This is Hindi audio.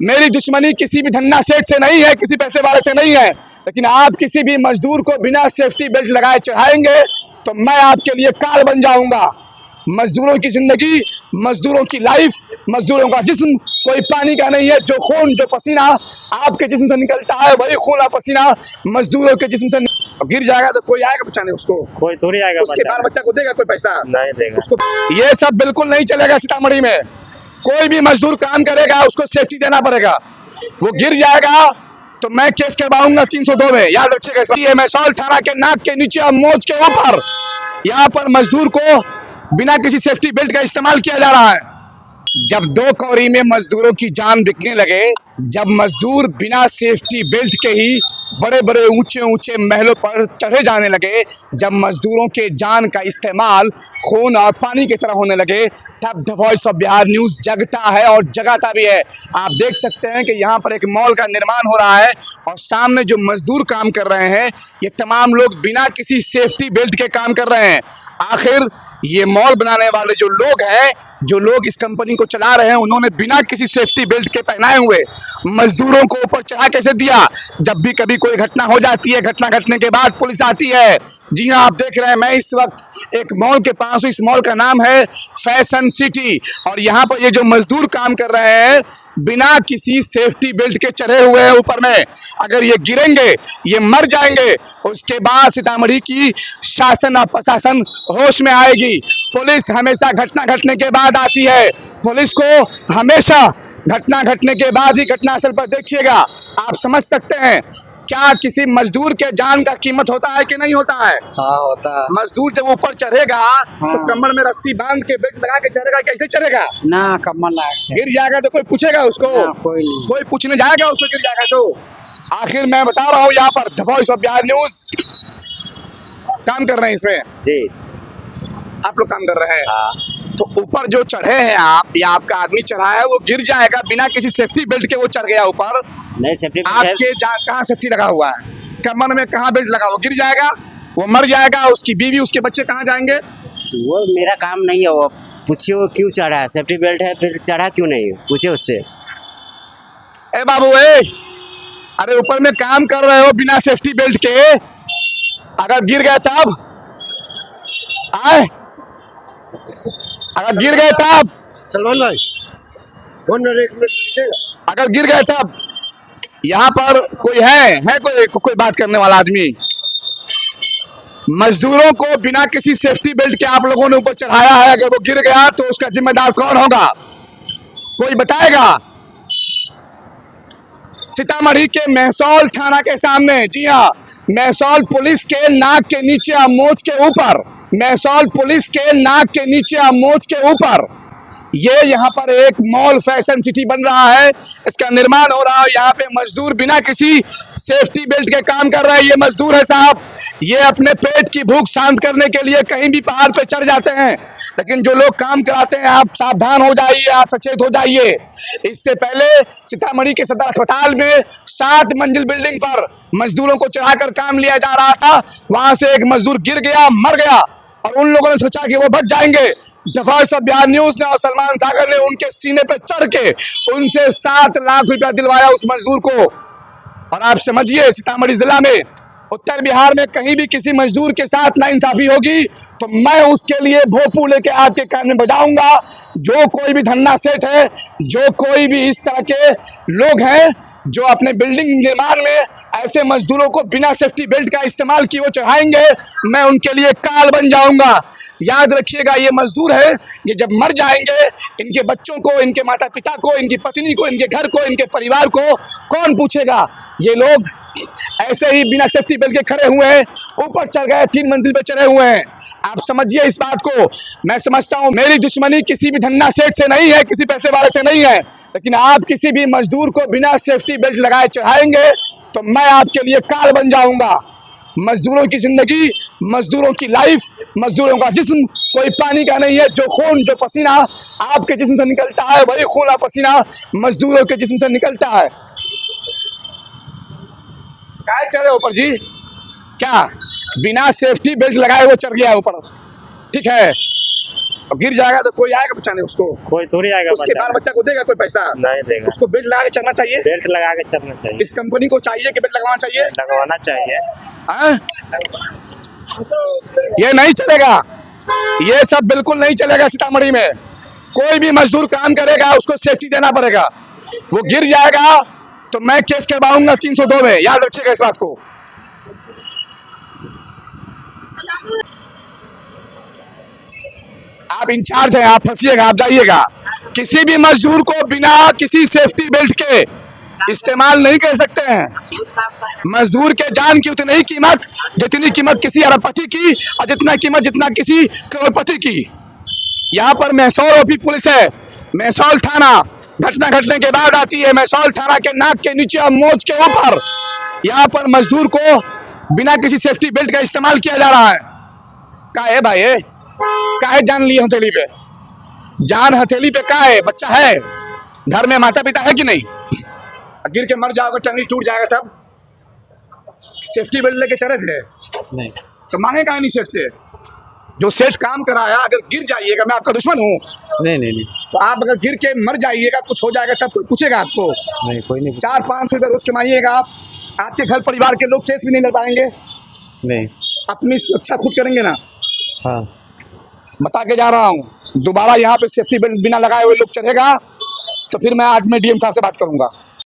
मेरी दुश्मनी किसी भी धन्ना सेठ से नहीं है, किसी पैसे वाले से नहीं है, लेकिन आप किसी भी मजदूर को बिना सेफ्टी बेल्ट लगाए चढ़ाएंगे तो मैं आपके लिए काल बन जाऊंगा। मजदूरों की जिंदगी, मजदूरों की लाइफ, मजदूरों का जिस्म कोई पानी का नहीं है। जो खून, जो पसीना आपके जिस्म से निकलता है, वही खून और पसीना मजदूरों के जिस्म से गिर जाएगा तो कोई आएगा बचाने उसको? कोई थोड़ी आएगा। उसके बाल बच्चा को देगा कोई पैसा? नहीं देगा उसको। ये सब बिल्कुल नहीं चलेगा सीतामढ़ी में। कोई भी मजदूर काम करेगा उसको सेफ्टी देना पड़ेगा। वो गिर जाएगा तो मैं केस करवाऊंगा 302 में, याद रखिएगा। ये मैसौल थाना के नाक के नीचे और मोच के ऊपर यहाँ पर मजदूर को बिना किसी सेफ्टी बेल्ट का इस्तेमाल किया जा रहा है। जब दो कौड़ी में मजदूरों की जान बिकने लगे, जब मजदूर बिना सेफ्टी बेल्ट के ही बड़े बड़े ऊंचे ऊंचे महलों पर चढ़े जाने लगे, जब मजदूरों के जान का इस्तेमाल खून और पानी की तरह होने लगे, तब the voice of Bihar news जगता है और जगाता भी है। आप देख सकते हैं कि यहाँ पर एक मॉल का निर्माण हो रहा है और सामने जो मजदूर काम कर रहे हैं, ये तमाम लोग बिना किसी सेफ्टी बेल्ट के काम कर रहे हैं। आखिर ये मॉल बनाने वाले जो लोग हैं, जो लोग इस कंपनी को चला रहे हैं, उन्होंने बिना किसी सेफ्टी बेल्ट के पहनाए हुए मजदूरों को ऊपर चढ़ा कैसे दिया? जब भी कभी कोई घटना हो जाती है, घटना घटने के बाद पुलिस आती है। जी हाँ, आप देख रहे हैं, मैं इस वक्त एक मॉल के पास हूँ। इस मॉल का नाम है फैशन सिटी और यहाँ पर ये जो मजदूर काम कर रहे हैं बिना किसी सेफ्टी बेल्ट के चढ़े हुए हैं ऊपर में। अगर ये गिरेंगे, ये मर जाएंगे, उसके बाद सीतामढ़ी की शासन और प्रशासन होश में आएगी। पुलिस हमेशा घटना घटने के बाद आती है। पुलिस को हमेशा घटना घटने के बाद ही घटनास्थल पर देखिएगा। आप समझ सकते हैं क्या किसी मजदूर के जान का कीमत होता है कि नहीं होता है? हाँ होता है। मजदूर जब ऊपर चढ़ेगा तो कमर में रस्सी बांध के बेल्ट लगा के चढ़ेगा, कैसे चढ़ेगा? ना कमर ना गिर जाएगा तो कोई पूछेगा उसको? कोई नहीं। कोई पूछने जाएगा उसको गिर जाएगा तो? आखिर मैं बता रहा हूँ, यहाँ पर the voice of Bihar news काम कर रहे हैं। इसमें जी आप लोग काम कर रहे हैं। हाँ। तो ऊपर जो चढ़े हैं आप, या आपका आदमी चढ़ा है, वो गिर जाएगा बिना किसी सेफ्टी बेल्ट के। वो चढ़ गया ऊपर, नहीं सेफ्टी आपके कहाँ सेफ्टी लगा हुआ है? कमर में कहाँ बेल्ट लगा? वो गिर जाएगा, वो मर जाएगा। उसकी बीवी, उसके बच्चे कहाँ जाएंगे? वो मेरा काम नहीं है। वो पूछिए वो क्यों चढ़ा है, सेफ्टी बेल्ट है फिर चढ़ा क्यों नहीं, पूछिए उससे। ए बाबू अरे ऊपर में काम कर रहे हो बिना सेफ्टी बेल्ट के, अगर गिर गए तब आए, अगर गिर गए तब सलमान भाई एक मिनट, अगर गिर गए तब यहाँ पर कोई है कोई बात करने वाला आदमी? मजदूरों को बिना किसी सेफ्टी बेल्ट के आप लोगों ने ऊपर चढ़ाया है। अगर वो गिर गया तो उसका जिम्मेदार कौन होगा? कोई बताएगा? सीतामढ़ी के मैसौल थाना के सामने, जी हाँ, मैसौल पुलिस के नाक के नीचे और मोच के ऊपर, मैसौल पुलिस के नाक के नीचे और मोच के ऊपर ये यहाँ पर एक मॉल फैशन सिटी बन रहा है। इसका निर्माण हो रहा है। यहाँ पे मजदूर बिना किसी सेफ्टी बेल्ट के काम कर रहे हैं। ये मजदूर है साहब, ये अपने पेट की भूख शांत करने के लिए कहीं भी पहाड़ पे चढ़ जाते हैं। लेकिन जो लोग काम कराते हैं, आप सावधान हो जाइए, आप सचेत हो जाइए। इससे पहले सीतामढ़ी के सदर अस्पताल में 7 मंजिल बिल्डिंग पर मजदूरों को चढ़ाकर काम लिया जा रहा था। वहां से एक मजदूर गिर गया, मर गया और उन लोगों ने सोचा कि वो बच जाएंगे। The voice of Bihar news ने और सलमान सागर ने उनके सीने पे चढ़ के उनसे 7 लाख रुपया दिलवाया उस मजदूर को। और आप समझिए, सीतामढ़ी जिला में, उत्तर बिहार में कहीं भी किसी मजदूर के साथ नाइंसाफी होगी तो मैं उसके लिए भोपू लेके आपके कान में बजाऊंगा। जो कोई भी धन्ना सेठ है, जो कोई भी इस तरह के लोग हैं जो अपने बिल्डिंग निर्माण में ऐसे मजदूरों को बिना सेफ्टी बेल्ट का इस्तेमाल किए वो चढ़ाएंगे, मैं उनके लिए काल बन जाऊंगा। याद रखिएगा, ये मजदूर है, ये जब मर जाएंगे, इनके बच्चों को, इनके माता पिता को, इनकी पत्नी को, इनके घर को, इनके परिवार को कौन पूछेगा? ये लोग ऐसे ही बिना सेफ्टी बेल्ट के खड़े हुए हैं, ऊपर चढ़ गए, 3 मंजिल पे चढ़े हुए हैं। आप समझिए इस बात को। मैं समझता हूं मेरी दुश्मनी किसी भी धन्ना सेठ से नहीं है, किसी पैसे वाले से नहीं है, लेकिन आप किसी भी मजदूर को बिना सेफ्टी बेल्ट लगाए चढ़ाएंगे तो मैं आपके लिए काल बन जाऊंगा। मजदूरों की जिंदगी, मजदूरों की लाइफ, मजदूरों का जिस्म कोई पानी का नहीं है। जो खून, जो पसीना आपके जिस्म से निकलता है, वही खून और पसीना मजदूरों के जिस्म से निकलता है। क्या चढ़े ऊपर जी? क्या बिना सेफ्टी बेल्ट लगाए वो चढ़ गया ऊपर? ठीक है, अब गिर जाएगा तो कोई आएगा बचाने उसको? कोई थोड़ी आएगा उसके बाल बच्चा को देगा कोई पैसा? नहीं देगा। उसको बेल्ट लगा के चलना चाहिए। बेल्ट लगा के चलना चाहिए। इस कंपनी को चाहिए कि बेल्ट लगवाना चाहिए? लगवाना चाहिए। हाँ? ये नहीं चलेगा, ये सब बिल्कुल नहीं चलेगा। सीतामढ़ी में कोई भी मजदूर काम करेगा उसको सेफ्टी देना पड़ेगा। वो गिर जाएगा तो मैं केस करवाऊंगा 302 में, याद रखिएगा इस बात को। आप इंचार्ज हैं, आप फंसिएगा, आप जाइएगा। किसी भी मजदूर को बिना किसी सेफ्टी बेल्ट के इस्तेमाल नहीं कर सकते हैं। मजदूर के जान की उतनी ही कीमत जितनी कीमत किसी अरबपति की, और जितना किसी करोड़पति की। यहाँ पर मैसौल ओपी पुलिस है, मैसौल थाना घटना घटने के बाद आती है। मैसौल थाना के नाक के नीचे और मोच के ऊपर यहाँ पर मजदूर को बिना किसी सेफ्टी बेल्ट का इस्तेमाल किया जा रहा है। का है भाई, काहे जान लिए हथेली पे? जान हथेली पे का है? बच्चा है, घर में माता पिता है कि नहीं? गिर के मर जाओगे, टंगड़ी टूट जाएगा, तब सेफ्टी बेल्ट लेके चले थे नहीं तो मांगे कहा नहीं सेठ से? जो सेठ काम कराया, अगर गिर जाइएगा, मैं आपका दुश्मन हूँ? नहीं तो आप अगर गिर के मर जाइएगा, कुछ हो जाएगा, तब कोई पूछेगा आपको? नहीं, कोई नहीं। 400-500 रुपये रोज कमाइएगा आप, आपके घर परिवार के लोग केस भी नहीं लड़ पाएंगे। नहीं, अपनी सुरक्षा खुद करेंगे ना। हाँ बता के जा रहा हूँ, दोबारा यहाँ पे सेफ्टी बेल्ट बिना लगाए हुए लोग चढ़ेगा तो फिर मैं आज डीएम साहब से बात करूंगा।